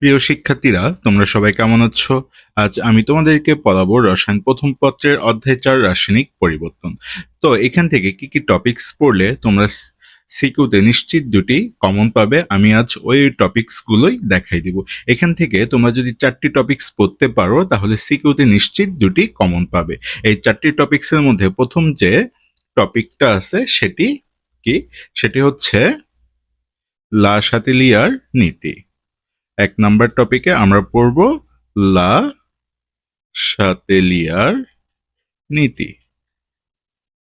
প্রিয় শিক্ষার্থীরা, তোমরা সবাই কেমন আছো? আজ আমি তোমাদেরকে পড়াবো রসায়ন প্রথম পত্রের অধ্যায় ৪ রাসায়নিক পরিবর্তন। তো এখান থেকে কি কি টপিকস পড়লে তোমরা সিকিউতে নিশ্চিত দুটি কমন পাবে, আমি আজ ওই টপিকস গুলোই দেখাই দিব। এখান থেকে তোমরা যদি 4টি টপিকস পড়তে পারো তাহলে সিকিউতে নিশ্চিত দুটি কমন পাবে। এই 4টি টপিকসের মধ্যে প্রথম যে টপিকটা আছে সেটি কি? সেটি হচ্ছে লা শাতিলিয়ার নীতি। ১ নাম্বার টপিকে আমরা পড়ব লা শাতেলিয়ার নীতি।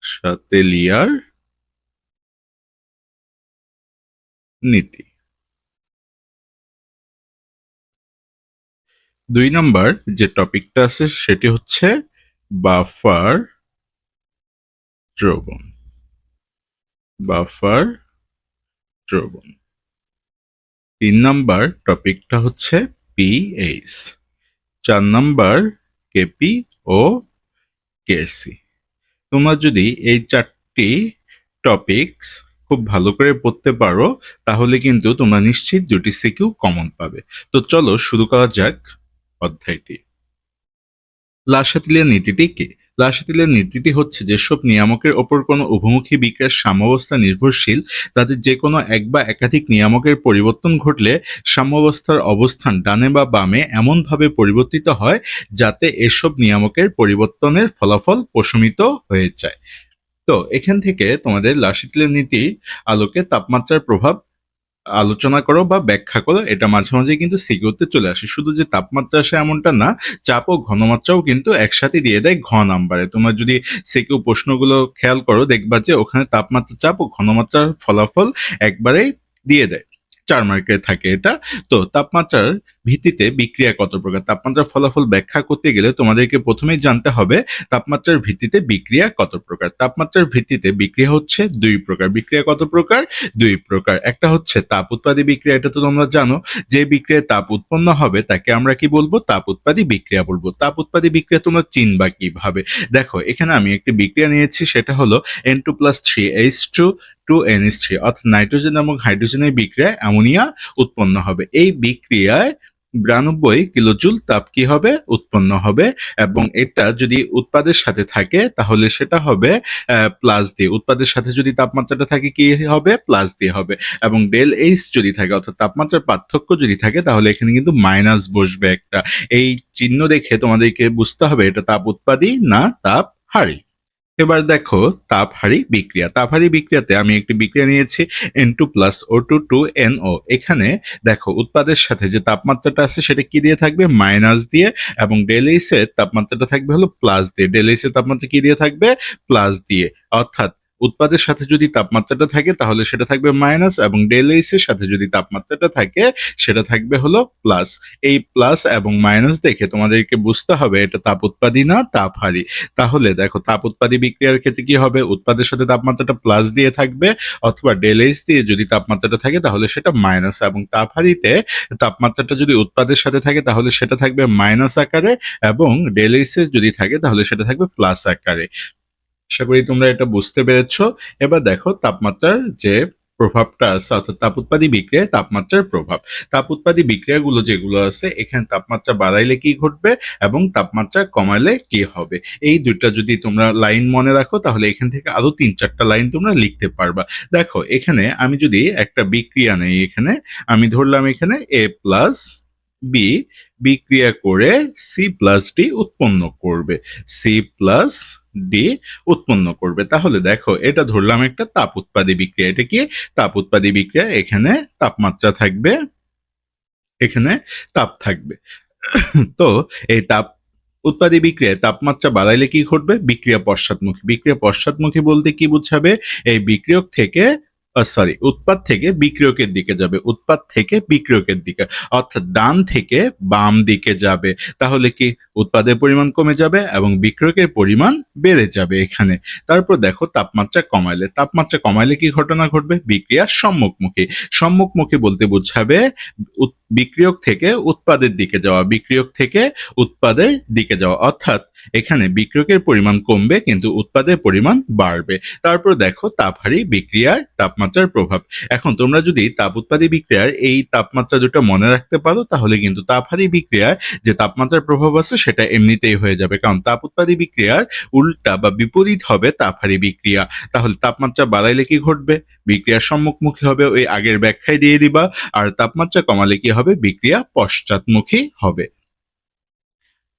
শাতেলিয়ার নীতি। ২ নাম্বার যে টপিকটা আছে সেটি হচ্ছে বাফার দ্রবণ। বাফার দ্রবণ। ৩ নাম্বার টপিকটা হচ্ছে পিএইচ। ৪ নাম্বার কেপি ও কেসি। তোমরা যদি এই 4টি টপিকস খুব ভালো করে পড়তে পারো তাহলে কিন্তু তোমরা নিশ্চিত 2টি সিকিউ কমন পাবে। তো চলো শুরু করা যাক অধ্যায়টি। লা শাতিলিয়ার নীতিটি কি? লা শাতিলিয়ার নীতিটি হচ্ছে যেসব নিয়ামকের ওপর কোনো উভমুখী বিক্রিয়ার সাম্যাবস্থা নির্ভরশীল তাদের যে কোনো এক বা একাধিক নিয়ামকের পরিবর্তন ঘটলে সাম্যাবস্থার অবস্থান ডানে বা বামে এমনভাবে পরিবর্তিত হয় যাতে এসব নিয়ামকের পরিবর্তনের ফলাফল প্রশমিত হয়ে যায়। তো এখান থেকে তোমাদের লা শাতিলিয়ার নীতি আলোকে তাপমাত্রার প্রভাব আলোচনা করো বা ব্যাখ্যা করো, এটা মাঝে মাঝে কিন্তু সিকিউতে চলে আসে। শুধু যে তাপমাত্রা আসে এমনটা না, চাপ ও ঘনমাত্রাও কিন্তু একসাথে দিয়ে দেয় ঘ নাম্বারে। তোমরা যদি সিকিউ প্রশ্নগুলো খেয়াল করো দেখবা যে ওখানে তাপমাত্রা, চাপ ও ঘনমাত্রার ফলাফল একবারেই দিয়ে দেয়। 4 মার্কের থাকে এটা। তো তাপমাত্রার ভিত্তিতে বিক্রিয়া কত প্রকার? তাপমাত্রার ফলাফল ব্যাখ্যা করতে গেলে তোমাদেরকে প্রথমেই জানতে হবে তাপমাত্রার ভিত্তিতে বিক্রিয়া কত প্রকার। তাপমাত্রার ভিত্তিতে বিক্রিয়া হচ্ছে 2 প্রকার। বিক্রিয়া কত প্রকার? 2 প্রকার। একটা হচ্ছে তাপ উৎপাদী বিক্রিয়া, এটা তো তোমরা জানো। যে বিক্রিয়ায় তাপ উৎপন্ন হবে তাকে আমরা কি বলবো? তাপ উৎপাদী বিক্রিয়া বলবো। তাপ উৎপাদী বিক্রিয়া তোমরা চিনবা কিভাবে? দেখো এখানে আমি একটি বিক্রিয়া নিয়েছি, সেটা হলো N2+3H2 2NH3, অর্থাৎ নাইট্রোজেন এবং হাইড্রোজেনের বিক্রিয়ায় অ্যামোনিয়া উৎপন্ন হবে। এই বিক্রিয়ায় 92 কিলোজুল তাপ কি হবে? উৎপন্ন হবে। এবং এটা যদি উৎপাদের সাথে থাকে তাহলে সেটা হবে প্লাস দিয়ে। উৎপাদের সাথে যদি তাপমাত্রাটা থাকে কি হবে? প্লাস দিয়ে হবে। এবং ডেল এইচ যদি থাকে, অর্থাৎ তাপমাত্রার পার্থক্য যদি থাকে, তাহলে এখানে কিন্তু মাইনাস বসবে একটা। এই চিহ্ন দেখে তোমাদেরকে বুঝতে হবে এটা তাপ উৎপাদী না তাপ হারি। এবার দেখো তাপহারী বিক্রিয়া। তাপহারী বিক্রিয়াতে আমি একটি বিক্রিয়া নিয়েছি N2+O2 2NO। এখানে দেখো উৎপাদের সাথে যে তাপমাত্রাটা আছে সেটা কি দিয়ে থাকবে? মাইনাস দিয়ে। এবং ডেলএইচ এর তাপমাত্রাটা থাকবে হলো প্লাস দিয়ে। ডেলএইচ এর তাপমাত্রা কি দিয়ে থাকবে? প্লাস দিয়ে। অর্থাৎ উৎপাদের সাথে যদি তাপমাত্রাটা থাকে তাহলে সেটা থাকবে মাইনাস, এবং ডেলএইচ এর সাথে যদি তাপমাত্রাটা থাকে সেটা থাকবে হলো প্লাস। এই প্লাস এবং মাইনাস দেখে তোমাদেরকে বুঝতে হবে এটা তাপ উৎপাদী না তাপহারী। তাহলে দেখো তাপ উৎপাদী বিক্রিয়ার ক্ষেত্রে কি হবে? উৎপাদের সাথে তাপমাত্রাটা প্লাস দিয়ে থাকবে, অথবা ডেলএইচ দিয়ে যদি তাপমাত্রাটা থাকে তাহলে সেটা মাইনাস। এবং তাপহারীতে তাপমাত্রাটা যদি উৎপাদের সাথে থাকে তাহলে সেটা থাকবে মাইনাস আকারে, এবং ডেলএইচ যদি থাকে তাহলে সেটা থাকবে প্লাস আকারে। আশা করি তোমরা এটা বুঝতে পেরেছো। এবার দেখো তাপমাত্রার যে প্রভাবটা আছে, অর্থাৎ তাপ উৎপাদী বিক্রিয়ায় তাপমাত্রার প্রভাব। তাপ উৎপাদী বিক্রিয়াগুলো যেগুলো আছে এখানে তাপমাত্রা বাড়াইলে কি ঘটবে এবং তাপমাত্রা কমাইলে কি হবে, এই দুইটা যদি তোমরা লাইন মনে রাখো তাহলে এখান থেকে আরো 3-4টা লাইন তোমরা লিখতে পারবা। দেখো এখানে আমি যদি একটা বিক্রিয়া নেই, এখানে আমি ধরলাম এখানে A প্লাস বি বিক্রিয়া করে সি প্লাস ডি উৎপন্ন করবে। সি প্লাস ডি উৎপন্ন করবে। তাহলে দেখো এটা ধরলাম একটা তাপ উৎপাদী বিক্রিয়া। এটা কি? তাপ উৎপাদী বিক্রিয়া। এখানে তাপমাত্রা থাকবে, এখানে তাপ থাকবে। তো এই তাপ উৎপাদী বিক্রিয়ায় তাপমাত্রা বাড়াইলে কি ঘটবে? বিক্রিয়া পশ্চাৎমুখী। বিক্রিয়া পশ্চাৎমুখী বলতে কি বুঝাবে? এই বিক্রিয়ক থেকে উৎপাদ থেকে বিক্রিয়কের দিকে যাবে। উৎপাদ থেকে বিক্রিয়কের দিকে, অর্থাৎ ডান থেকে বাম দিকে যাবে। তাহলে কি উৎপাদের পরিমাণ কমে যাবে এবং বিক্রিয়কের পরিমাণ বেড়ে যাবে এখানে। তারপর দেখো তাপমাত্রা কমাইলে কি ঘটনা ঘটবে? বিক্রিয়া সম্মুখমুখী। সম্মুখমুখী বলতে বোঝাবে বিক্রিয়ক থেকে উৎপাদের দিকে যাওয়া, বিক্রিয়ক থেকে উৎপাদের দিকে যাওয়া, অর্থাৎ এখানে বিক্রিয়কের পরিমাণ কমবে কিন্তু উৎপাদের পরিমাণ বাড়বে। তারপর দেখো তাপহারী বিক্রিয়ার তাপমাত্রার প্রভাব। এখন তোমরা যদি তাপ উৎপাদী বিক্রিয়ার এই তাপমাত্রা দুটো মনে রাখতে পারো তাহলে কিন্তু তাপহারী বিক্রিয়ার যে তাপমাত্রার প্রভাব আছে সেটা এমনিতেই হয়ে যাবে, কারণ তাপ উৎপাদী বিক্রিয়ার উল্টা বা বিপরীত হবে তাপহারী বিক্রিয়া। তাহলে তাপমাত্রা বাড়াইলে কি ঘটবে? বিক্রিয়ার সম্মুখমুখী হবে, ওই আগের ব্যাখ্যায় দিয়ে দিবা। আর তাপমাত্রা কমালে কি হবে? বিক্রিয়া পশ্চাৎমুখী হবে।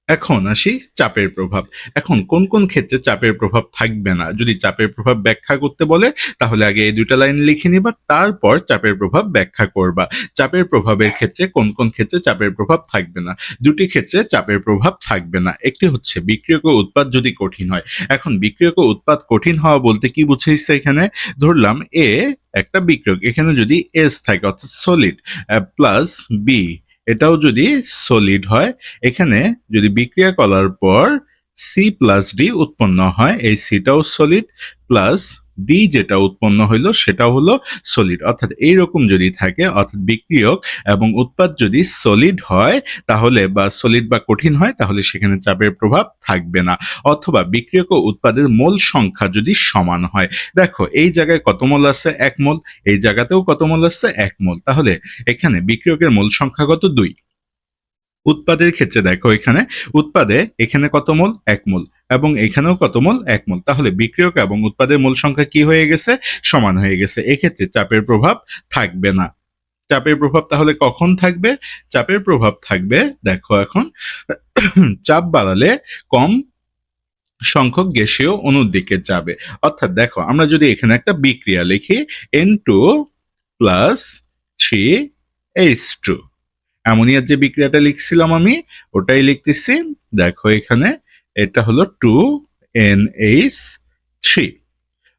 এখন আসি চাপের প্রভাব। এখন কোন কোন ক্ষেত্রে চাপের প্রভাব থাকবে না? যদি চাপের প্রভাব ব্যাখ্যা করতে বলে তাহলে আগে এই দুইটা লাইন লিখে নিবা, তারপর চাপের প্রভাব ব্যাখ্যা করবা। চাপের প্রভাবের ক্ষেত্রে কোন কোন ক্ষেত্রে চাপের প্রভাব থাকবে না? দুটি ক্ষেত্রে চাপের প্রভাব থাকবে না। একটি হচ্ছে বিক্রিয়ক ও উৎপাদ যদি কঠিন হয়। এখন বিক্রিয়ক ও উৎপাদ কঠিন হওয়া বলতে কি বুঝাইছে এখানে? ধরলাম এ একটা বিক্রিয়ক, এখানে যদি এস থাকে অর্থাৎ সলিড, প্লাস বি এটাও যদি সলিড হয়, এখানে যদি বিক্রিয়া করার পর সি প্লাস ডি উৎপন্ন হয়, এই সিটাও সলিড প্লাস ডি যেটা উৎপন্ন হইলো সেটা হলো সলিড। অর্থাৎ এইরকম যদি থাকে, অর্থাৎ বিক্রিয়ক এবং উৎপাদ যদি সলিড হয় তাহলে, বা সলিড বা কঠিন হয় তাহলে সেখানে চাপের প্রভাব থাকবে না। অথবা বিক্রিয়ক ও উৎপাদের মোল সংখ্যা যদি সমান হয়। দেখো এই জায়গায় কত মোল আছে? 1 মোল। এই জায়গাতেও কত মোল আছে? 1 মোল। তাহলে এখানে বিক্রিয়কের মোল সংখ্যা কত? 2। উৎপাদের ক্ষেত্রে দেখো এখানে এখানে কত মোল? 1 মোল, এবং এখানেও কত মোল? 1 মোল। তাহলে বিক্রিয়ক এবং উৎপাদের মোল সংখ্যা কি হয়ে গেছে? সমান হয়ে গেছে। এক্ষেত্রে চাপের প্রভাব থাকবে না। চাপের প্রভাব তাহলে কখন থাকবে? চাপের প্রভাব থাকবে, দেখো এখন চাপ বাড়ালে কম সংখ্যক গ্যাসীয় অণুর দিকে যাবে। অর্থাৎ দেখো আমরা যদি এখানে একটা বিক্রিয়া লিখি N2 প্লাস 3H2, অ্যামোনিয়ার যে বিক্রিয়াটা লিখছিলাম আমি ওটাই লিখতেছি। দেখো এখানে এটা হলো 2NH3।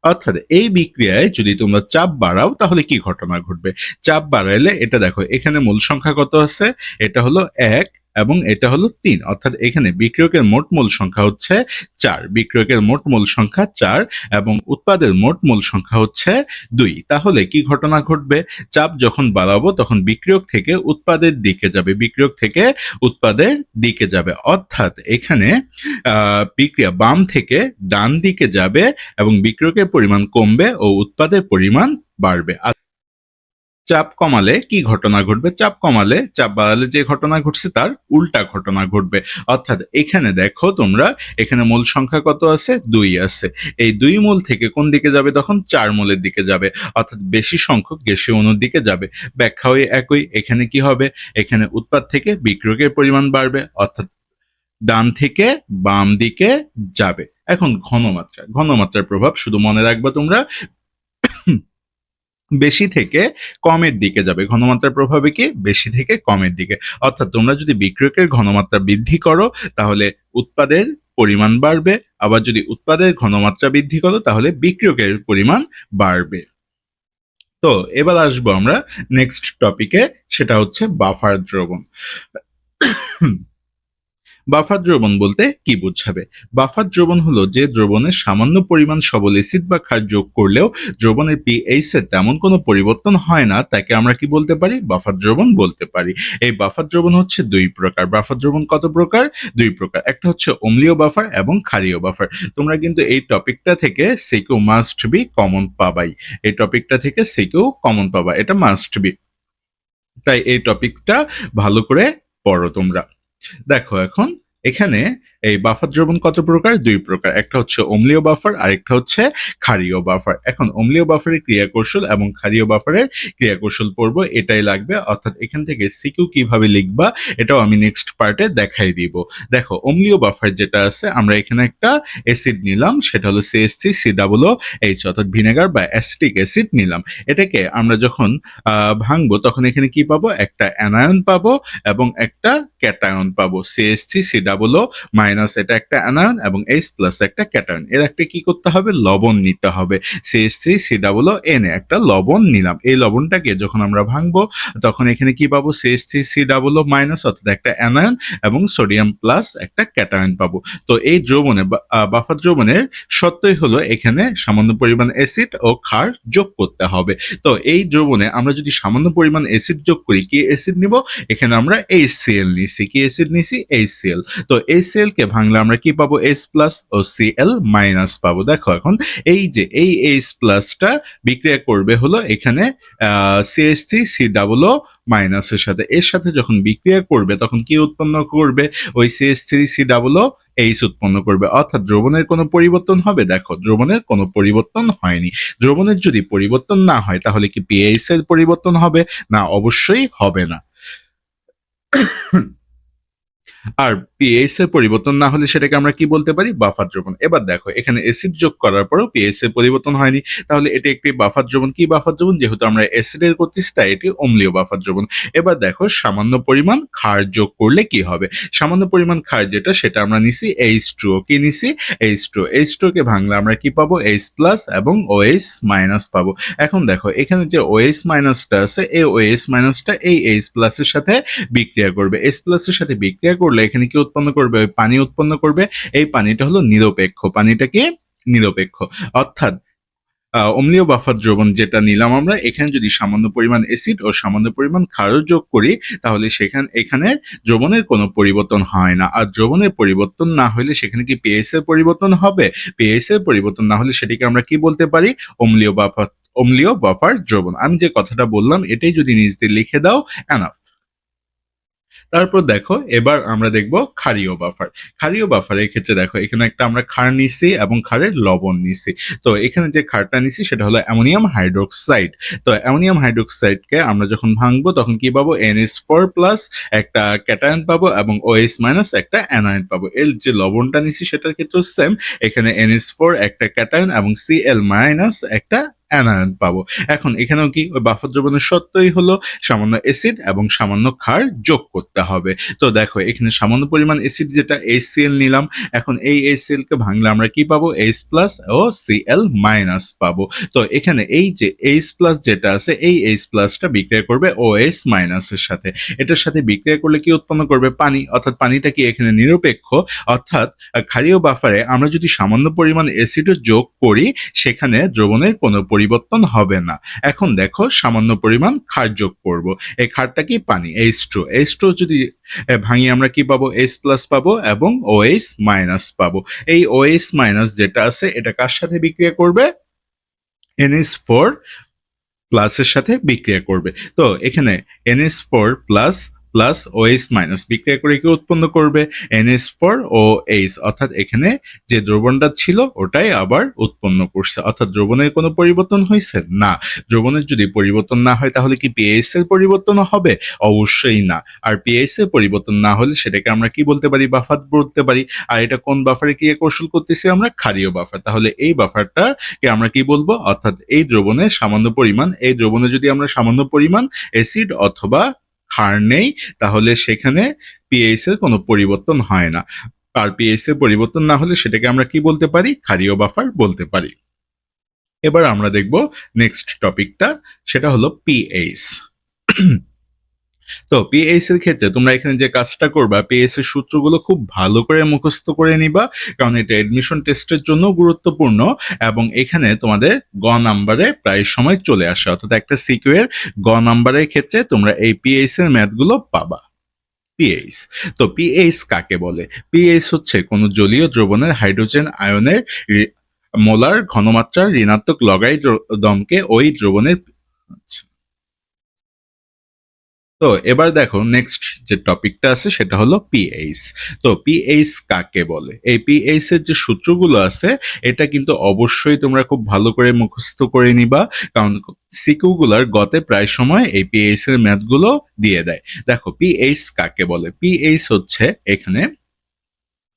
অর্থাৎ এই বিক্রিয়ায় যদি তোমরা চাপ বাড়াও তাহলে কি ঘটনা ঘটবে? চাপ বাড়াইলে এটা দেখো এখানে মূল সংখ্যা কত আছে? এটা হলো 1 এবং এটা হলো 3। অর্থাৎ এখানে বিক্রিয়কের মোট মোল সংখ্যা হচ্ছে 4, বিক্রিয়কের মোট মোল সংখ্যা 4 এবং উৎপাদের মোট মোল সংখ্যা হচ্ছে 2। তাহলে কি ঘটনা ঘটবে? চাপ যখন বাড়াবো তখন বিক্রিয়ক থেকে উৎপাদের দিকে যাবে, বিক্রিয়ক থেকে উৎপাদের দিকে যাবে। অর্থাৎ এখানে বিক্রিয়া বাম থেকে ডান দিকে যাবে এবং বিক্রিয়কের পরিমাণ কমবে ও উৎপাদের পরিমাণ বাড়বে। চাপ কমালে কি ঘটনা ঘটবে? চাপ কমালে, চাপ বাড়ালে যে ঘটনা ঘটছে তার উল্টা ঘটনা ঘটবে। অর্থাৎ এখানে দেখো তোমরা, এখানে মোল সংখ্যা কত আছে? 2 আছে। এই 2 মোল থেকে কোন দিকে যাবে? তখন 4 মোলের দিকে যাবে, অর্থাৎ বেশি সংখ্যক গ্যাসীয় অণুর দিকে যাবে। ব্যাখ্যা ওই একই। এখানে কি হবে? এখানে উৎপাদ থেকে বিক্রিয়কের পরিমাণ বাড়বে, অর্থাৎ ডান থেকে বাম দিকে যাবে। এখন ঘনমাত্রার প্রভাব শুধু মনে রাখবা তোমরা, বেশি থেকে কমের দিকে যাবে। ঘনমাত্রার প্রভাবে কি? বেশি থেকে কমের দিকে। অর্থাৎ তোমরা যদি বিক্রিয়কের ঘনমাত্রা বৃদ্ধি করো তাহলে উৎপাদের পরিমাণ বাড়বে, আবার যদি উৎপাদের ঘনমাত্রা বৃদ্ধি করো তাহলে বিক্রিয়কের পরিমাণ বাড়বে। তো এবার আসবো আমরা নেক্সট টপিকে, সেটা হচ্ছে বাফার দ্রবণ। বাফার দ্রবণ বলতে কি বোঝাবে? বাফার দ্রবণ হলো যে দ্রবণে সামান্য পরিমাণ সবল অ্যাসিড বা ক্ষার যোগ করলেও দ্রবণের পিএইচ এর তেমন কোনো পরিবর্তন হয় না, তাকে আমরা কি বলতে পারি? বাফার দ্রবণ বলতে পারি। এই বাফার দ্রবণ হচ্ছে 2 প্রকার। বাফার দ্রবণ কত প্রকার? 2 প্রকার। একটা হচ্ছে অম্লীয় বাফার এবং ক্ষারীয় বাফার। তোমরা কিন্তু এই টপিকটা থেকে সিকিউ মাস্ট বি কমন পাবাই। এই টপিকটা থেকে সিকিউ কমন পাবা, এটা মাস্ট বি। তাই এই টপিকটা ভালো করে পড়ো তোমরা। দেখো এখন এখানে এই বাফার দ্রবণ কত প্রকার? 2 প্রকার। একটা হচ্ছে অম্লীয় বাফার, আরেকটা হচ্ছে ক্ষারীয় বাফার। এখন অম্লীয় বাফারের ক্রিয়া কৌশল এবং ক্ষারীয় বাফারের ক্রিয়া কৌশল পড়বো, এটাই লাগবে। অর্থাৎ এখান থেকে সিকিউ কিভাবে লিখবা এটাও আমি নেক্সট পার্টে দেখাই দিব। দেখো অম্লীয় বাফার যেটা আছে, আমরা এখানে একটা অ্যাসিড নিলাম, সেটা হলো CH3COOH, অর্থাৎ ভিনেগার বা অ্যাসিটিক অ্যাসিড নিলাম। এটাকে আমরা যখন ভাঙবো তখন এখানে কি পাবো? একটা অ্যানায়ন পাবো এবং একটা ক্যাটায়ন পাবো, CH3COO- মাইনাস এটা একটা অ্যানায়ন এবং H প্লাস একটা ক্যাটায়ন। এর একটা কি করতে হবে? লবণ নিতে হবে। CH3COON একটা লবণ নিলাম। এই লবণটাকে যখন আমরা ভাঙবো তখন এখানে কি পাবো? CH3COO মাইনাস অর্থাৎ একটা অ্যানায়ন এবং সোডিয়াম প্লাস একটা ক্যাটায়ন পাবো। তো এই দ্রবণে বাফার দ্রবণের সত্যই হলো এখানে সামান্য পরিমাণ অ্যাসিড ও ক্ষার যোগ করতে হবে। তো এই দ্রবণে আমরা যদি সামান্য পরিমাণ অ্যাসিড যোগ করি, কি অ্যাসিড নিব? এখানে আমরা HCl নিছি। কি অ্যাসিড নিছি? HCl। তো HCl কে ভাঙলে আমরা কি পাবো? H প্লাস ও Cl মাইনাস পাবো। দেখো এখন এই যে এই H প্লাসটা বিক্রিয়া করবে হলো এখানে CH3COO মাইনাসের সাথে। এর সাথে যখন বিক্রিয়া করবে তখন কি উৎপন্ন করবে? ওই CH3COO H উৎপন্ন করবে। অর্থাৎ দ্রবণের কোনো পরিবর্তন হবে? দেখো দ্রবণের কোনো পরিবর্তন হয়নি। দ্রবণের যদি পরিবর্তন না হয় তাহলে কি pH এর পরিবর্তন হবে? না, অবশ্যই হবে না। আর পিএইচ এর পরিবর্তন না হলে সেটাকে আমরা কি বলতে পারি? বাফার দ্রবণ। এবার দেখো এখানে অ্যাসিড যোগ করার পরেও পিএইচ এর পরিবর্তন হয়নি, তাহলে এটি একটি বাফার দ্রবণ। কি বাফার দ্রবণ? যেহেতু আমরা অ্যাসিডের করতেছি তাই এটি অম্লীয় বাফার দ্রবণ। এবার দেখো সামান্য পরিমাণ ক্ষার যোগ করলে কি হবে? সামান্য পরিমাণ ক্ষার যেটা সেটা আমরা নিছি H2O। কি নিছি? H2O। H2O কে ভাঙলে আমরা কি পাবো? H প্লাস এবং OH মাইনাস পাবো। এখন দেখো এখানে যে OH মাইনাসটা আছে এই OH মাইনাসটা এই H প্লাসের সাথে বিক্রিয়া করবে। H প্লাসের সাথে বিক্রিয়া করলে এখানে কি উৎপন্ন করবে? ওই পানি উৎপন্ন করবে। এই পানিটা হলো নিরপেক্ষ। পানিটা কি? নিরপেক্ষ। অর্থাৎ অম্লীয় বাফার দ্রবণ যেটা নিলাম আমরা, এখানে যদি সামান্য পরিমাণ অ্যাসিড ও সামান্য পরিমাণ ক্ষারও যোগ করি তাহলে এখানে দ্রবণের কোনো পরিবর্তন হয় না। আর দ্রবণের পরিবর্তন না হলে সেখানে কি পিএইচ এর পরিবর্তন হবে? পিএইচ এর পরিবর্তন না হলে সেটিকে আমরা কি বলতে পারি? অম্লীয় বাফার দ্রবণ। আমি যে কথাটা বললাম এটাই যদি নিচ দিয়ে লিখে দাও, এনাফ। তারপর দেখো এবার আমরা দেখব ক্ষারীয় বাফার। ক্ষারীয় বাফারের ক্ষেত্রে দেখো এখানে একটা আমরা ক্ষার নিছি এবং ক্ষারের লবণ নিছি। তো এখানে যে ক্ষারটা নিছি সেটা হলো অ্যামোনিয়াম হাইড্রোক্সাইড। তো অ্যামোনিয়াম হাইড্রোক্সাইডকে আমরা যখন ভাঙবো তখন কি পাবো? NH4 প্লাস একটা ক্যাটায়ন পাবো এবং OH মাইনাস একটা অ্যানায়ন পাবো। এর যে লবণটা নিছি সেটার ক্ষেত্রে সেম, এখানে NH4 একটা ক্যাটায়ন এবং Cl মাইনাস একটা অ্যানায়ন পাবো। এখন এখানেও কি ওই বাফার দ্রবণের সত্যই হলো সামান্য অ্যাসিড এবং সামান্য ক্ষার যোগ করতে হবে। তো দেখো এখানে সামান্য পরিমাণ অ্যাসিড যেটা HCl নিলাম, এখন এই HCl কে ভাঙলে আমরা কি পাবো? H প্লাস ও Cl মাইনাস পাবো। তো এখানে এই যে H প্লাস যেটা আছে এই H প্লাসটা বিক্রিয়া করবে OH মাইনাসের সাথে। এটার সাথে বিক্রিয়া করলে কি উৎপন্ন করবে? পানি। অর্থাৎ পানিটা কি এখানে নিরপেক্ষ। অর্থাৎ ক্ষারীয় বাফারে আমরা যদি সামান্য পরিমাণ অ্যাসিডও যোগ করি সেখানে দ্রবণের কোনো পরিবর্তন হবে না। এখন দেখো সামান্য পরিমাণ ক্ষার যোগ করব। এই ক্ষারটা কি? পানি, H2O। H2O যদি ভাঙি আমরা কি পাবো? H প্লাস পাবো এবং OH মাইনাস পাবো। এই OH মাইনাস যেটা আছে এটা কার সাথে বিক্রিয়া করবে? NH4 প্লাসের সাথে বিক্রিয়া করবে। তো এখানে NH4 plus plus OH minus বিক্রিয়া করে কি উৎপন্ন করবে? NH4 ও H। অর্থাৎ এখানে যে দ্রবণটা ছিল ওটাই আবার উৎপন্ন করছে। অর্থাৎ দ্রবণের কোনো পরিবর্তন হয়েছে না। দ্রবণের যদি পরিবর্তন না হয় তাহলে কি পিএইচ এর পরিবর্তন হবে? অবশ্যই না। আর পিএইচ এর পরিবর্তন না হলে সেটাকে আমরা কি বলতে পারি? বাফার বলতে পারি। আর এটা কোন বাফারে ক্রিয়া কৌশল করতেছি আমরা? ক্ষারীয় বাফার। তাহলে এই বাফারটাকে আমরা কি বলবো? অর্থাৎ এই দ্রবণে যদি আমরা সামান্য পরিমাণ অ্যাসিড অথবা ক্ষার নেই তাহলে সেখানে পিএইচ এর কোনো পরিবর্তন হয় না। আর পিএইচ এর পরিবর্তন না হলে সেটাকে আমরা কি বলতে পারি? ক্ষারীয় বাফার বলতে পারি। এবার আমরা দেখব নেক্সট টপিকটা, সেটা হলো পিএইচ। তো পিএইচ এর ক্ষেত্রে তোমরা এখানে যে কাজটা করবা, পিএইচ এর সূত্রগুলো খুব ভালো করে মুখস্থ করে নিবা, কারণ এটা এডমিশন টেস্টের জন্য গুরুত্বপূর্ণ এবং এখানে তোমাদের গ নাম্বারে প্রায় সময় চলে আসে। অর্থাৎ একটা সিকিউ এর গ নাম্বারের ক্ষেত্রে তোমরা এই পিএইচ এর ম্যাথগুলো পাবা। পিএইচ, তো পিএইচ কাকে বলে? পিএইচ হচ্ছে কোন জলীয় দ্রবণের হাইড্রোজেন আয়নের মোলার ঘনমাত্রার ঋণাত্মক লগারিদমকে ওই দ্রবণের। আচ্ছা, তো এবার দেখো নেক্সট যে টপিকটা আছে সেটা হলো পিএইচ। তো পিএইচ কাকে বলে? এই পিএইচ এর যে সূত্রগুলো আছে এটা কিন্তু অবশ্যই তোমরা খুব ভালো করে মুখস্থ করে নিবা, কারণ সিকিউ গুলার গতে প্রায় সময় এই পিএইচ এর ম্যাথগুলো দিয়ে দেয়। দেখো পিএইচ কাকে বলে? পিএইচ হচ্ছে এখানে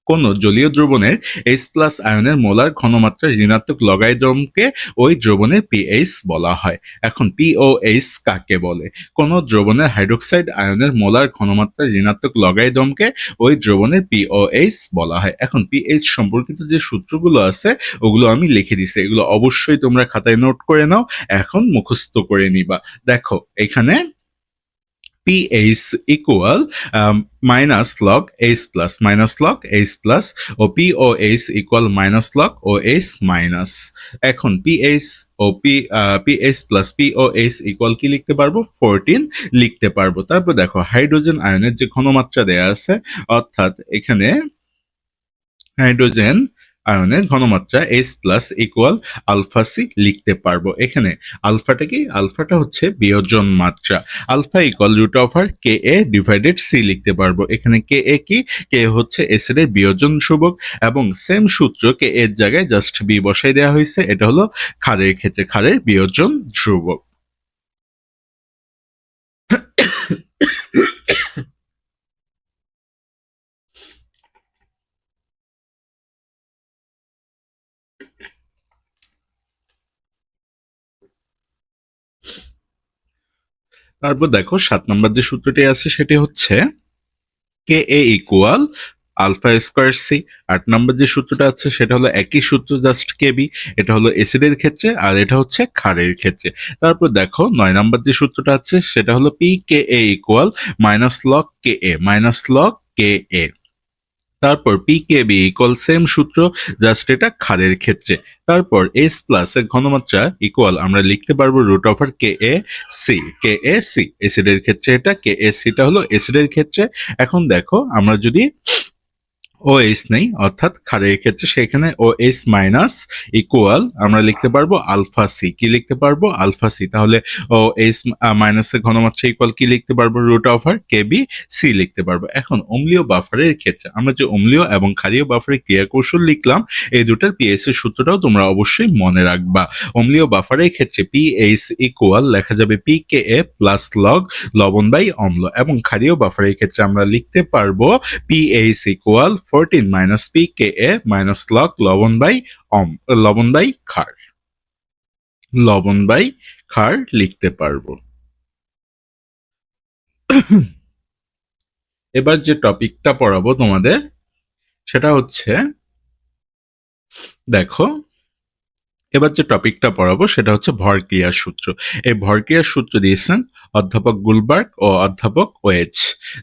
কোন জলীয় দ্রবণের H+ আয়নের মোলার ঘনমাত্রা ঋণাত্মক লগারিদমকে ওই দ্রবণের পিএইচ বলা হয়। এখন পিওএইচ কাকে বলে? কোন দ্রবণের হাইড্রোক্সাইড আয়নের মোলার ঘনমাত্রা ঋণাত্মক লগারিদমকে ওই দ্রবণের পিওএইচ বলা হয়। এখন পিএইচ সম্পর্কিত যে সূত্রগুলো আছে ওগুলো আমি লিখে দিছি, এগুলো অবশ্যই তোমরা খাতায় নোট করে নাও, এখন মুখস্থ করে নিবা। দেখো এখানে pH equal minus log H plus minus log H plus ও POH equal minus log OH minus। এখন pH ও pH plus POH equal কি লিখতে পারবো? 14 লিখতে পারবো। তারপর দেখো হাইড্রোজেন আয়নের যে ঘনমাত্রা দেয়া আছে, অর্থাৎ এখানে হাইড্রোজেন আয়নের ঘনমাত্রা H+ ইকুয়াল আলফা সি লিখতে পারবো। এখানে আলফাটা কি? আলফাটা হচ্ছে বিয়োজন মাত্রা। Alpha equal √Ka divided C লিখতে পারবো। এখানে Ka কি? Ka হচ্ছে অ্যাসিডের বিয়োজন ধ্রুবক, এবং সেম সূত্র Ka এর জায়গায় জাস্ট বি বসাই দেওয়া হয়েছে। এটা হলো ক্ষারের ক্ষেত্রে ক্ষারের বিয়োজন ধ্রুবক। তারপর দেখো 7 নম্বর যে সূত্রটি আছে সেটি হচ্ছে Ka equal alpha square C. 8 নম্বর যে সূত্রটা আছে সেটা হলো একই সূত্র, জাস্ট কেবি। এটা হলো অ্যাসিডের ক্ষেত্রে আর এটা হচ্ছে ক্ষারের ক্ষেত্রে। তারপর দেখো 9 নম্বর যে সূত্রটা আছে সেটা হলো Pka equal minus log Ka minus log Ka। তারপর Pkb ইকুয়াল সেম সূত্র, জাস্ট এটা ক্ষারের ক্ষেত্রে। তারপর H+ এর ঘনমাত্রা ইকুয়াল আমরা লিখতে পারবো KaC অ্যাসিডের ক্ষেত্রে, এটা KaCটা হলো অ্যাসিডের ক্ষেত্রে। এখন দেখো আমরা যদি OH নেই অর্থাৎ ক্ষারের ক্ষেত্রে, সেখানে OH মাইনাস ইকুয়াল আমরা লিখতে পারবো আলফা সি। কি লিখতে পারবো? Alpha C. তাহলে OH মাইনাসের ঘনমাত্রা ইকুয়াল কি লিখতে পারবো? √Kb/C লিখতে পারবো। এখন অম্লীয় বাফারের ক্ষেত্রে আমরা যে অম্লীয় এবং ক্ষারীয় বাফারের ক্রিয়া কৌশল লিখলাম, এই দুটার পিএইচ এর সূত্রটাও তোমরা অবশ্যই মনে রাখবা। অম্লীয় বাফারের ক্ষেত্রে পিএইচ ইকুয়াল লেখা যাবে Pka প্লাস লগ লবণ বাই অম্ল, এবং ক্ষারীয় বাফারের ক্ষেত্রে আমরা লিখতে পারবো pH equal 14 minus Pka minus log লবণ বাই ক্ষার লিখতে পারবো। এবার যে টপিকটা পড়াবো তোমাদের সেটা হচ্ছে, দেখো এবার যে টপিকটা পড়াবো সেটা হচ্ছে ভরক্রিয়ার সূত্র। এই ভরক্রিয়ার সূত্র দিয়েছেন অধ্যাপক গুলবার্গ ও অধ্যাপক ওয়েজ।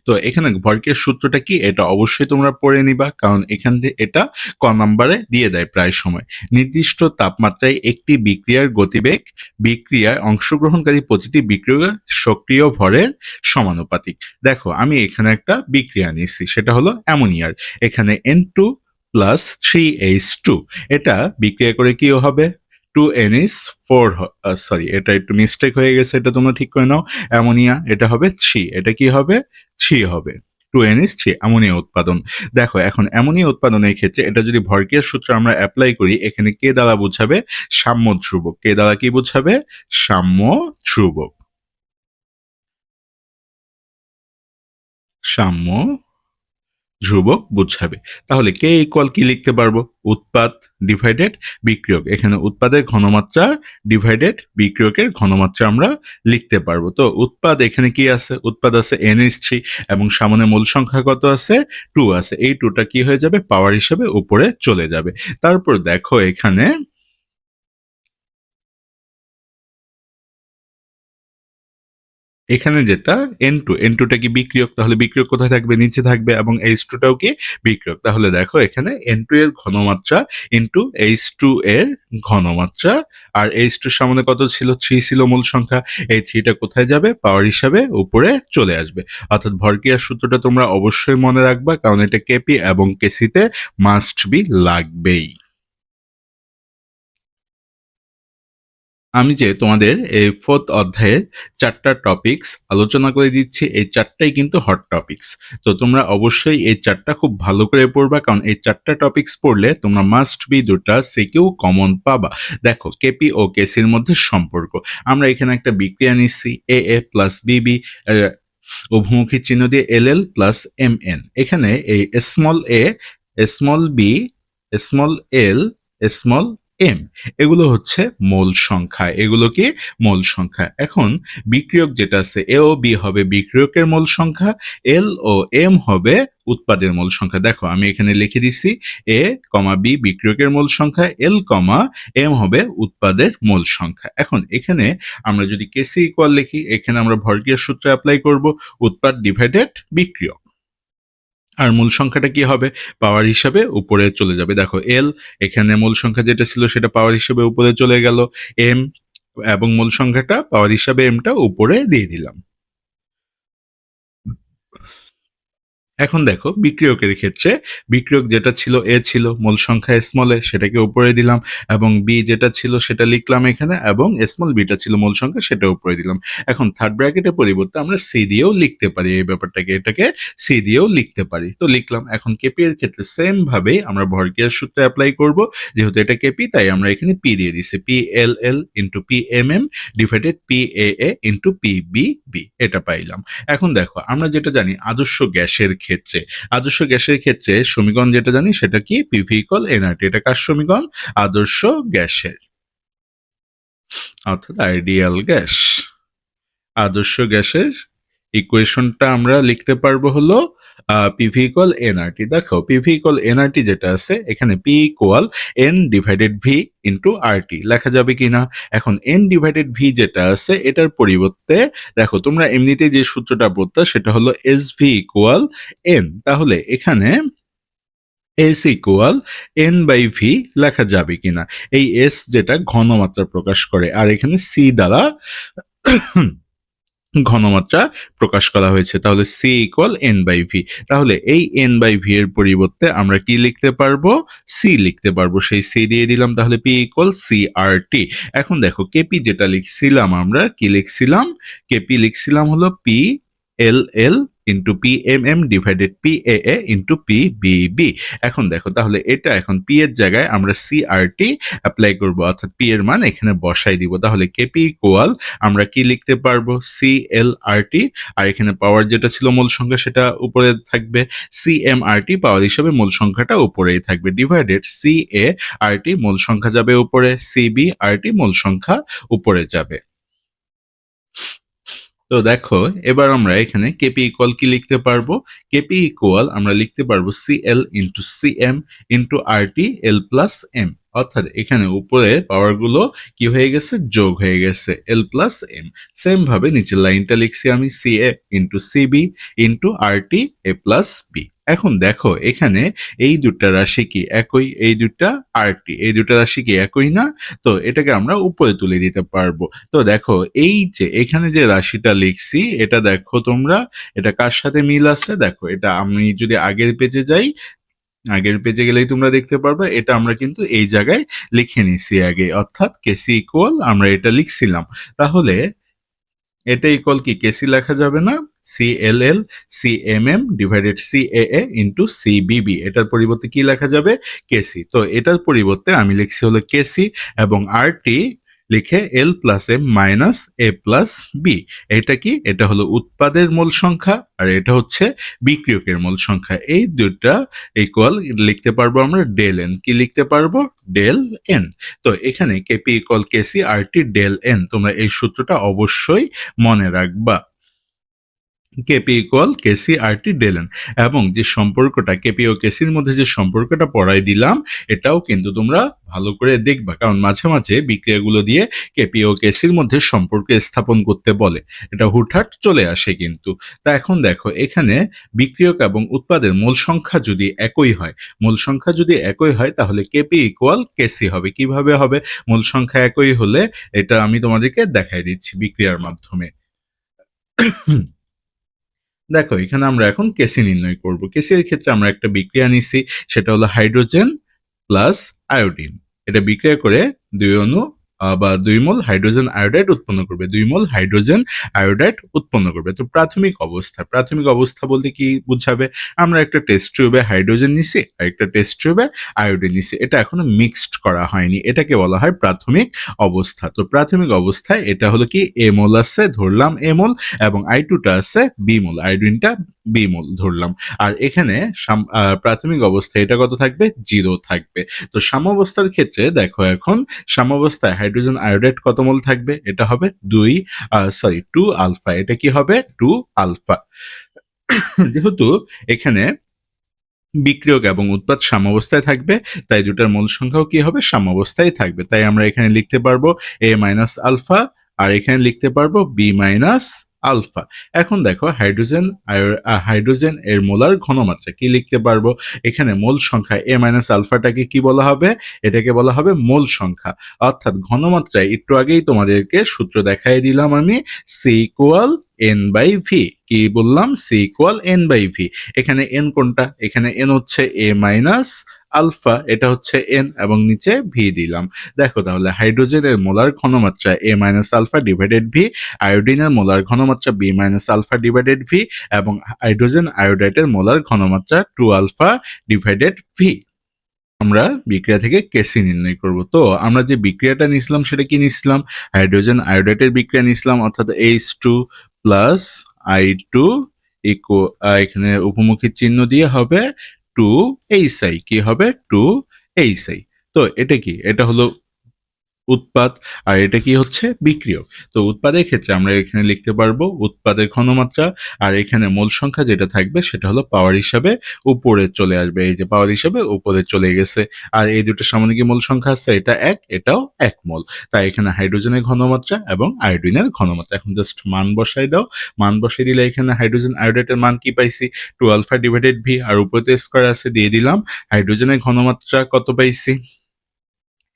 তো এখানে ভরক্রিয়ার সূত্রটা কি এটা অবশ্যই তোমরা পড়ে নিবা, কারণ এখান থেকে এটা ক নম্বরে দিয়ে দেয় প্রায় সময়। নির্দিষ্ট তাপমাত্রায় একটি বিক্রিয়ার গতিবেগ বিক্রিয়ায় অংশগ্রহণকারী প্রতিটি বিক্রিয়া সক্রিয় ভরের সমানুপাতিক। দেখো আমি এখানে একটা বিক্রিয়া নিচ্ছি, সেটা হলো অ্যামোনিয়ার। এখানে N2 প্লাস 3H2, এটা বিক্রিয়া করে কি হবে? 2NH4, সরি এটা একটু মিস্টেক হয়ে গেছে, এটা তোমরা ঠিক করে নাও। অ্যামোনিয়া এটা হবে 3, এটা কি হবে? 3 হবে, 2NH3 অ্যামোনিয়া উৎপাদন। দেখো এখন অ্যামোনিয়া উৎপাদনের ক্ষেত্রে এটা যদি ভরক্রিয়ার সূত্র আমরা অ্যাপ্লাই করি, এখানে কে দ্বারা বোঝাবে? সাম্য ধ্রুবক। কে দ্বারা কি বোঝাবে? সাম্য ধ্রুবক। সাম্য ধ্রুবক বুঝাবে। তাহলে কে ইকুয়াল কি লিখতে পারবো? উৎপাদ ডিভাইডেড বিক্রিয়ক। এখানে উৎপাদের ঘনমাত্রা ডিভাইডেড বিক্রিয়কের ঘনমাত্রা আমরা লিখতে পারবো। তো উৎপাদ এখানে কি আছে? উৎপাদ আছে NH3, এবং সামনে মূল সংখ্যা কত আছে? 2 আছে। এই 2টা কি হয়ে যাবে? পাওয়ার হিসেবে উপরে চলে যাবে। তারপর দেখো এখানে যেটা N2টা কি বিক্রিয়ক? তাহলে বিক্রিয়ক কোথায় থাকবে? নিচে থাকবে, এবং H2টাও কি বিক্রিয়ক? তাহলে দেখো এখানে N2 এর ঘনমাত্রা ইনটু H2 এর ঘনমাত্রা, আর H2 সামনে কত ছিল? 3 ছিল মূল সংখ্যা। এই 3টা কোথায় যাবে? পাওয়ার হিসাবে উপরে চলে আসবে। অর্থাৎ ভরক্রিয়ার সূত্রটা তোমরা অবশ্যই মনে রাখবা, কারণ এটা কেপি এবং কেসিতে মাস্ট বি লাগবেই। আমি যে তোমাদের এই 4th অধ্যায়ের 4টা টপিকস আলোচনা করে দিচ্ছি, এই 4টাই কিন্তু হট টপিকস। তো তোমরা অবশ্যই এই 4টা খুব ভালো করে পড়বা, কারণ এই 4টা টপিকস পড়লে তোমরা মাস্ট বি 2টা সিকিউ কমন পাবা। দেখো কেপি ও কেসির মধ্যে সম্পর্ক। আমরা এখানে একটা বিক্রিয়া নিচ্ছি AA প্লাস BB, উভমুখী চিহ্ন দিয়ে LL প্লাস MN। এখানে এই small a small B, small L, small M, এগুলো হচ্ছে মোল সংখ্যা। এগুলো কি মোল সংখ্যা। এখন বিক্রিয়ক যেটা আছে এ ও বি হবে বিক্রিয়কের মোল সংখ্যা, এল ও এম হবে উৎপাদের মোল সংখ্যা। দেখো আমি এখানে লিখে দিচ্ছি এ কমা বি বিক্রিয়কের মোল সংখ্যা, এল কমা এম হবে উৎপাদের মোল সংখ্যা। এখন এখানে আমরা যদি কেসি ইকুয়াল লিখি, এখানে আমরা ভরক্রিয়ার সূত্র অ্যাপ্লাই করব, উৎপাদ ডিভাইডেড বিক্রিয়ক। আর মূল সংখ্যাটা কি হবে, পাওয়ার হিসাবে উপরে চলে যাবে। দেখো এল, এখানে মূল সংখ্যা যেটা ছিল সেটা পাওয়ার হিসাবে উপরে চলে গেল, এম এবং মূল সংখ্যাটা পাওয়ার হিসাবে এমটা উপরে দিয়ে দিলাম। এখন দেখো বিক্রিয়কের ক্ষেত্রে বিক্রিয়ক যেটা ছিল এ ছিল, মূল সংখ্যা স্মল এ, সেটাকে উপরে দিলাম, এবং বি যেটা ছিল সেটা লিখলাম এখানে, এবং স্মল বিটা ছিল মূল সংখ্যা, সেটা উপরে দিলাম। এখন থার্ড ব্র্যাকেটের পরিবর্তে আমরা সি দিয়েও লিখতে পারি, এই ব্যাপারটাকে এটাকে সি দিয়েও লিখতে পারি, তো লিখলাম। এখন কেপি এর ক্ষেত্রে সেম ভাবেই আমরা ভরক্রিয়ার সূত্র অ্যাপ্লাই করব, যেহেতু এটা কেপি তাই আমরা এখানে পি দিয়ে দিচ্ছি, P L L into P M M divided P A A into P B B, এটা পাইলাম। এখন দেখো আমরা যেটা জানি আদর্শ গ্যাসের ক্ষেত্রে, আদর্শ গ্যাসের ক্ষেত্রে সমীকরণ যেটা জানি সেটা কি, পিভি ইকুয়াল এনআরটি। এটা কার সমীকরণ, আদর্শ গ্যাসের, অর্থাৎ আইডিয়াল গ্যাস। আদর্শ গ্যাসের ইকুয়েশনটা আমরা লিখতে পারবো হলো পিভি ইকুয়াল এনআরটি। দেখো পিভি ইকুয়াল এনআরটি যেটা আছে এখানে P equal N divided V into RT লেখা যাবে কিনা। এখন এন ডিভাইডেড ভি যেটা আছে এটার পরিবর্তে দেখো তোমরা এমনিতেই যে সূত্রটা পড়তে সেটা হলো এস ভি ইকুয়াল এন, তাহলে এখানে S equal N by V লেখা যাবে কিনা। এই এস যেটা ঘনমাত্রা প্রকাশ করে, আর এখানে সি দ্বারা ঘনমাত্রা প্রকাশ করা হয়েছে, তাহলে C equal N by V. তাহলে এই এন বাই ভি এর পরিবর্তে আমরা কি লিখতে পারবো, সি লিখতে পারবো, সেই সি দিয়ে দিলাম, তাহলে পি ইকুয়াল সি আর টি। এখন দেখো কেপি যেটা লিখছিলাম, আমরা কি লিখছিলাম, কেপি লিখছিলাম হলো P L L into P M M divided P A A into P B B. এখন দেখো তাহলে এটা এখন পি এর জায়গায় আমরা সি আর টি অ্যাপ্লাই করবো, অর্থাৎ পি এর মান এখানে বসাই দিব। তাহলে কেপি ইকুয়াল আমরা কি লিখতে পারবো, সি এল আর টি, আর এখানে পাওয়ার যেটা ছিল মূল সংখ্যা সেটা উপরে থাকবে, সি এম আর টি পাওয়ার হিসাবে মূল সংখ্যাটা উপরেই থাকবে, ডিভাইডেড সি এ আর টি মূল সংখ্যা যাবে উপরে, সি বি আর টি মূল সংখ্যা উপরে যাবে। তো দেখো এবার আমরা এখানে কেপি ইকুয়াল কি লিখতে পারবো, কেপি ইকুয়াল আমরা লিখতে পারবো C L into C M into R T L plus M, অর্থাৎ এখানে উপরে পাওয়ার গুলো কি হয়ে গেছে, যোগ হয়ে গেছে, এল প্লাস এম। সেম ভাবে নিচের লাইনটা লিখছি আমি, সি এ into C B into R টি এ প্লাস বি। এখন দেখো এখানে এই দুটা রাশি কি একই, এই দুটা আর টি, এই দুটা রাশি কি একই না, তো এটাকে আমরা উপরে তুলে দিতে পারবো। তো দেখো এই যে এখানে যে রাশিটা লিখছি এটা দেখো তোমরা, এটা কার সাথে মিল আছে, দেখো এটা আমি যদি আগের পেজে যাই, আগের পেজে গেলেই তোমরা দেখতে পারবে এটা আমরা কিন্তু এই জায়গায় লিখে নিছি আগে, অর্থাৎ কেসি ইকুয়াল আমরা এটা লিখছিলাম। তাহলে এটা ইকুয়াল কি কেসি লেখা যাবে না, C L L C M M divided C A A into C B B, এটার পরিবর্তে কি লেখা যাবে, কেসি। তো এটার পরিবর্তে আমি লিখছি হলো কেসি, এবং আর টি লিখে এল প্লাস এম মাইনাস এ প্লাস বি। এটা কি, এটা হলো উৎপাদের মোল সংখ্যা, আর এটা হচ্ছে বিক্রিয়কের মোল সংখ্যা। এই দুটা ইকুয়াল লিখতে পারবো আমরা ডেল এন, কি লিখতে পারবো, ডেল এন। তো এখানে KP equal KC R T del N, তোমরা এই সূত্রটা অবশ্যই মনে রাখবা, KP equal KC R T del N. এবং যে সম্পর্কটা কেপি ও কেসির মধ্যে যে সম্পর্কটা পড়াই দিলাম এটাও কিন্তু তোমরা ভালো করে দেখবা, কারণ মাঝে মাঝে বিক্রিয়াগুলো দিয়ে কেপি ও কেসির মধ্যে সম্পর্ক স্থাপন করতে বলে, এটা হুটহাট চলে আসে কিন্তু। তা এখন দেখো এখানে বিক্রিয়ক এবং উৎপাদের মূল সংখ্যা যদি একই হয়, মূল সংখ্যা যদি একই হয় তাহলে কেপি ইকুয়াল কেসি হবে। কিভাবে হবে, মূল সংখ্যা একই হলে এটা আমি তোমাদেরকে দেখাই দিচ্ছি বিক্রিয়ার মাধ্যমে। দেখো এখানে আমরা এখন কেসি নির্ণয় করব। কেসি এর ক্ষেত্রে আমরা একটা বিক্রিয়া নিচ্ছি, সেটা হলো হাইড্রোজেন প্লাস আয়োডিন। এটা বিক্রিয়া করে দুই অণু বা 2 মোল হাইড্রোজেন আয়োডাইড উৎপন্ন করবে, 2 মোল হাইড্রোজেন আয়োডাইড উৎপন্ন করবে। তো প্রাথমিক অবস্থা বলতে কি বুঝাবে, আমরা একটা টেস্ট টিউবে হাইড্রোজেন নিছি আর একটা টেস্ট টিউবে আয়োডিন নিছি, এটা এখনো মিক্সড করা হয়নি, এটাকে বলা হয় প্রাথমিক অবস্থা। তো প্রাথমিক অবস্থায় এটা হলো কি এ মোল আছে, ধরলাম এ মোল, এবং আই টুটা আছে বি মোল, আয়োডিনটা বি মোল ধরলাম। আর এখানে প্রাথমিক অবস্থায় এটা কত থাকবে? 0 থাকবে। তো সাম্যাবস্থার ক্ষেত্রে দেখো এখন সাম্যাবস্থায় হাইড্রোজেন আয়োডাইড কত মোল থাকবে? এটা হবে 2 আলফা। এটা কি হবে? 2 আলফা। যেহেতু এখানে বিক্রিয়ক এবং উৎপাদ সাম্যাবস্থায় থাকবে, তাই দুটার মোল সংখ্যাও কি হবে? সাম্যাবস্থায় থাকবে। তাই আমরা এখানে লিখতে পারবো a মাইনাস আলফা, আর এখানে লিখতে পারবো b মাইনাস আলফা। এখন দেখো হাইড্রোজেন এর মোলার ঘনমাত্রা কি লিখতে পারবো? এখানে মোল সংখ্যা a মাইনাস আলফাটাকে কি বলা হবে? এটাকে বলা হবে মোল সংখ্যা। অর্থাৎ ঘনমাত্রায় একটু আগেই তোমাদেরকে সূত্র দেখাই দিলাম আমি, c equal n by V. কি বললাম? c equal n by V. এখানে n কোনটা? এখানে n হচ্ছে a মাইনাস আলফা, এটা হচ্ছে n, এবং নিচে ভি দিলাম। দেখো তাহলে হাইড্রোজেনের মোলার ঘনমাত্রা a minus alpha divided V, আয়োডিনের মোলার ঘনমাত্রা b minus alpha divided V, এবং হাইড্রোজেন আয়োডাইডের মোলার ঘনমাত্রা 2 আলফা ডিভাইডেড ভি। আমরা বিক্রিয়া থেকে কেসি নির্ণয় করব। তো আমরা যে বিক্রিয়াটা নিছিলাম সেটা কি নিছিলাম? হাইড্রোজেন আয়োডাইডের বিক্রিয়া নিছিলাম, অর্থাৎ H2 প্লাস I2 এখানে উপমুখী চিহ্ন দিয়ে হবে 2HI। কি হবে? 2HI। তো এটা কি? এটা হলো উৎপাদ, আর এটা কি হচ্ছে? বিক্রিয়ক। তো উৎপাদের ক্ষেত্রে আমরা এখানে লিখতে পারবো উৎপাদের ঘনমাত্রা, আর এখানে মোল সংখ্যা যেটা থাকবে সেটা হলো পাওয়ার হিসাবে উপরে চলে আসবে। এই যে পাওয়ার হিসাবে উপরে চলে গেছে। আর এই দুটোর সামনে কি মোল সংখ্যা আছে? এটা 1, এটাও 1 মোল। তাই এখানে হাইড্রোজেনের ঘনমাত্রা এবং আয়োডিনের ঘনমাত্রা। এখন জাস্ট মান বসাই দাও। মান বসাই দিলে এখানে হাইড্রোজেন আয়োডাইডের মান কি পাইছি? 2 আলফা ডিভাইডেড ভি, আর উপরে স্কয়ার আছে দিয়ে দিলাম। হাইড্রোজেনের ঘনমাত্রা কত পাইছি?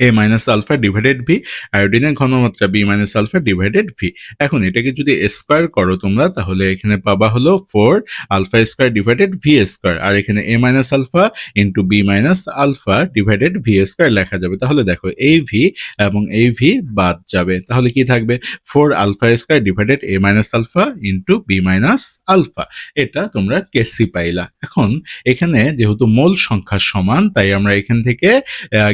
a minus alpha divided V, আয়োডিনের ঘনমাত্রা b minus alpha divided V. এখন এটাকে যদি স্কয়ার করো তোমরা, তাহলে এখানে পাবা হলো 4 alpha square divided V square, আর এখানে a minus alpha into b minus alpha divided V square লেখা যাবে। তাহলে দেখো এই ভি এবং এই ভি বাদ যাবে, তাহলে কি থাকবে? 4 alpha square divided a minus alpha into b minus alpha. এটা তোমরা কেসি পাইলা। এখন এখানে যেহেতু মোল সংখ্যা সমান, তাই আমরা এখান থেকে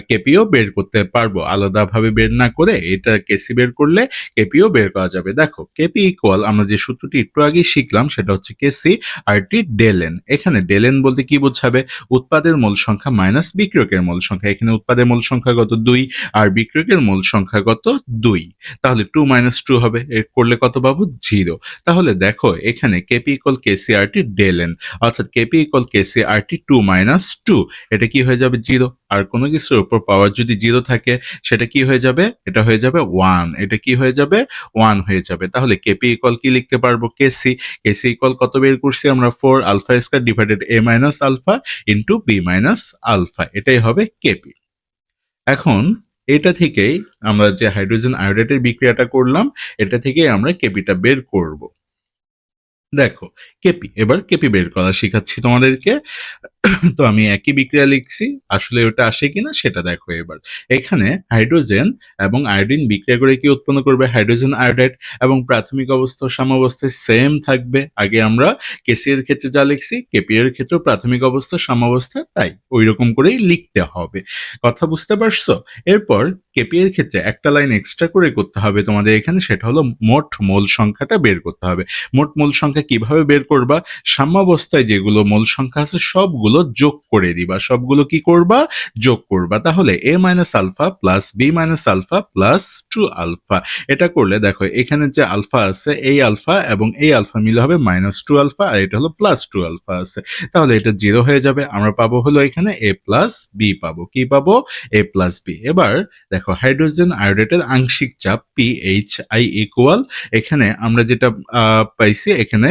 কেপিও বের করতে পারবো। আলাদাভাবে বের না করে এটা কেসি বের করলে কেপিও বের করা যাবে। দেখো কেপি ইকুয়াল, আমরা যে সূত্রটি একটু আগে শিখলাম সেটা হচ্ছে কেসি আর টি ডেল এন। এখানে ডেল এন বলতে কি বোঝাবে? উৎপাদের মোল সংখ্যা মাইনাস বিক্রিয়কের মোল সংখ্যা। এখানে উৎপাদের মোল সংখ্যা কত? 2, আর বিক্রিয়কের মোল সংখ্যা কত? 2। তাহলে 2 মাইনাস 2 হবে, এর করলে কত পাবো? 0। তাহলে দেখো এখানে KP equal KC R T del N, অর্থাৎ কেপি ইকুয়াল কেসি আর টি 2 মাইনাস 2। এটা কি হয়ে যাবে? 0। আর কোনো কিছুর উপর পাওয়ার যদি 0 থাকে সেটা কি হয়ে যাবে? এটা হয়ে যাবে 1। এটা কি হয়ে যাবে? 1 হয়ে যাবে। তাহলে কেপি ইকুয়াল কি লিখতে পারবো? কেসি। কেসি ইকুয়াল কত বের করছি আমরা? 4 alpha square divided a minus alpha into b minus alpha. এটাই হবে কেপি। এখন এটা থেকেই আমরা যে হাইড্রোজেন আয়োডাইডের বিক্রিয়াটা করলাম, এটা থেকেই আমরা কেপিটা বের করব। দেখো কেপি, এবার কেপি বের করা শিখাচ্ছি তোমাদেরকে। তো আমি একই বিক্রিয়া লিখছি, আসলে ওটা আসে কিনা সেটা দেখো। এবার এখানে হাইড্রোজেন এবং আয়োডিন বিক্রিয়া করে কি উৎপন্ন করবে? হাইড্রোজেন আয়োডাইড, এবং প্রাথমিক অবস্থা ও সাম্যাবস্থায় সেম থাকবে। আগে আমরা কেসি এর ক্ষেত্রে যা লিখছি, কেপি এর ক্ষেত্রে প্রাথমিক অবস্থা সাম্যাবস্থা তাই ওই রকম করেই লিখতে হবে। কথা বুঝতে পারছো? এরপর কেপি এর ক্ষেত্রে একটা লাইন এক্সট্রা করে করতে হবে তোমাদের এখানে, সেটা হলো মোট মোল সংখ্যাটা বের করতে হবে। মোট মোল সংখ্যা কিভাবে বের করবা? সাম্যাবস্থায় যেগুলো মোল সংখ্যা আছে সবগুলো যোগ করে দিবা। সবগুলো কি করবা? যোগ করবা। তাহলে a minus alpha plus b minus alpha plus 2 alpha. এটা করলে দেখো এখানে যে আলফা আছে, এই আলফা এবং এই আলফা মিলে হবে মাইনাস 2 আলফা, আর এটা হলো প্লাস 2 আলফা আছে। তাহলে এটা 0 হয়ে যাবে। আমরা পাবো হলো এখানে a প্লাস b পাবো। কি পাবো? a plus b। এবার দেখো হাইড্রোজেন আয়োডাইডের আংশিক চাপ PHI ইকুয়াল, এখানে আমরা যেটা পাইছি, এখানে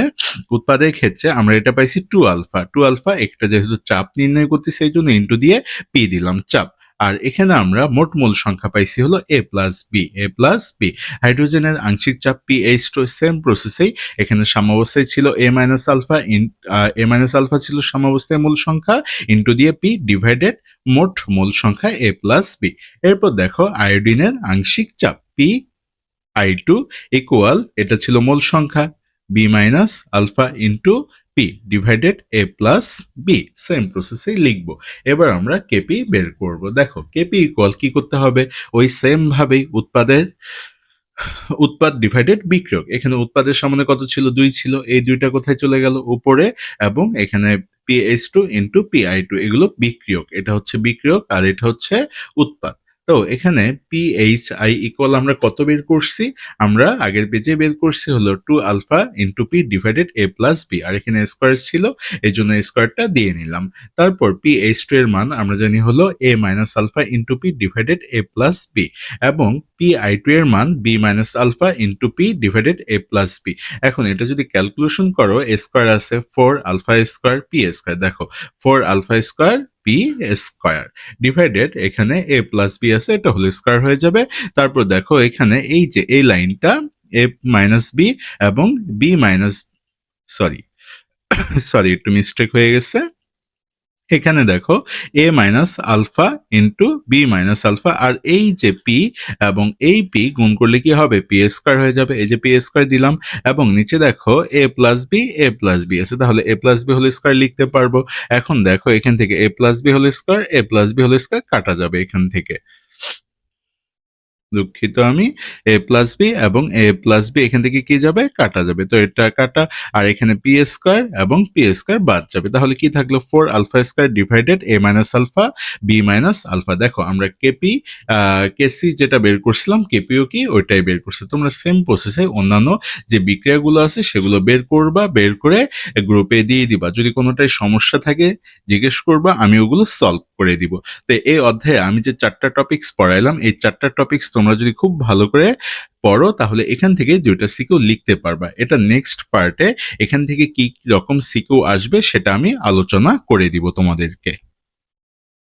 উৎপাদের ক্ষেত্রে আমরা এটা পাইছি 2 আলফা। 2 আলফা একটা যেহেতু চাপ নির্ণয় করতেছি এই জন্য ইন্টু দিয়ে পি দিলাম চাপ। আর এখানে আমরা মোট মোল সংখ্যা পাইছি হলো a plus B. a plus B. হাইড্রোজেনের আংশিক চাপ PH2 সেম প্রসেসেই এখানে সাম্যাবস্থায় ছিল a minus alpha, a minus alpha ছিল সাম্যাবস্থায় মোল সংখ্যা, ইন্টু দিয়ে পি ডিভাইডেড মোট মোল সংখ্যা a প্লাস বি। এরপর দেখো আয়োডিনের আংশিক চাপ PI2 ইকুয়াল, এটা ছিল মোল সংখ্যা, b minus alpha into P divided a plus B. Same প্রসেসেই লিখবো। এবার আমরা কেপি বের করব। দেখো কেপি ইকুয়াল কি করতে হবে? ওই সেম ভাবেই উৎপাদের উৎপাদ ডিভাইডেড বিক্রিয়ক। এখানে উৎপাদের সামনে কত ছিল? 2 ছিল। এই 2 টা কোথায় চলে গেল? উপরে। এবং এখানে PH2 ইন্টু PI2 এগুলো বিক্রিয়ক। এটা হচ্ছে বিক্রিয়ক আর এটা হচ্ছে উৎপাদ। তো এখানে PHI ইকুয়াল আমরা কত বের করছি? আমরা আগের পেজে বের করছি হলো 2 alpha into P divided A plus B, আর এখানে স্কয়ার ছিল এজন্য স্কয়ারটা দিয়ে নিলাম। তারপর PH2 এর মান আমরা জানি হলো A minus alpha into P divided A plus B, এবং PI2 এর মান B minus alpha into P divided A plus B। এখন এটা যদি ক্যালকুলেশন করো, স্কয়ার আছে 4 আলফা স্কয়ার P স্কয়ার, দেখো 4 alpha square P square divided এখানে A প্লাস B আছে, এটা হোল স্কয়ার হয়ে যাবে। তারপর দেখো এখানে এই যে এই লাইনটা A মাইনাস B এবং B মাইনাস, সরি সরি একটু মিস্টেক হয়ে গেছে। এখানে দেখো a minus alpha into B minus alpha, আর এই যে পি এবং এই পি গুণ করলে কি হবে? পি স্কয়ার হয়ে যাবে। এই যে পি স্কয়ার দিলাম, এবং নিচে দেখো এ প্লাস বি আছে, তাহলে এ প্লাস বি হোল স্কয়ার লিখতে পারবো। এখন দেখো এখান থেকে এ প্লাস বি হোল স্কয়ার কাটা যাবে এখান থেকে, দুঃখিত আমি, এ প্লাস বি এবং এ প্লাস বি এখান থেকে কি যাবে? কাটা যাবে। তো এটা কাটা, আর এখানে পি স্কয়ার এবং পি স্কয়ার বাদ যাবে। তাহলে কি থাকলো? 4 alpha square divided A minus alpha B minus alpha. দেখো আমরা কেপি কেসি যেটা বের করছিলাম, কেপিও কি ওইটাই বের করছে। তোমরা সেম প্রসেসে অন্যান্য যে বিক্রিয়াগুলো আছে সেগুলো বের করবা, বের করে গ্রুপে দিয়ে দিবা। যদি কোনোটাই সমস্যা থাকে জিজ্ঞেস করবা, আমি ওগুলো সলভ করে দিব। তো এই অধ্যায়ে আমি যে 4টা টপিকস পড়াইলাম, এই 4টা টপিকস তোমরা যদি খুব ভালো করে পড়ো তাহলে এখান থেকে 2টা সিকিউ লিখতে পারবা। এটা নেক্সট পার্টে এখান থেকে কি রকম সিকিউ আসবে সেটা আমি আলোচনা করে দিব তোমাদেরকে।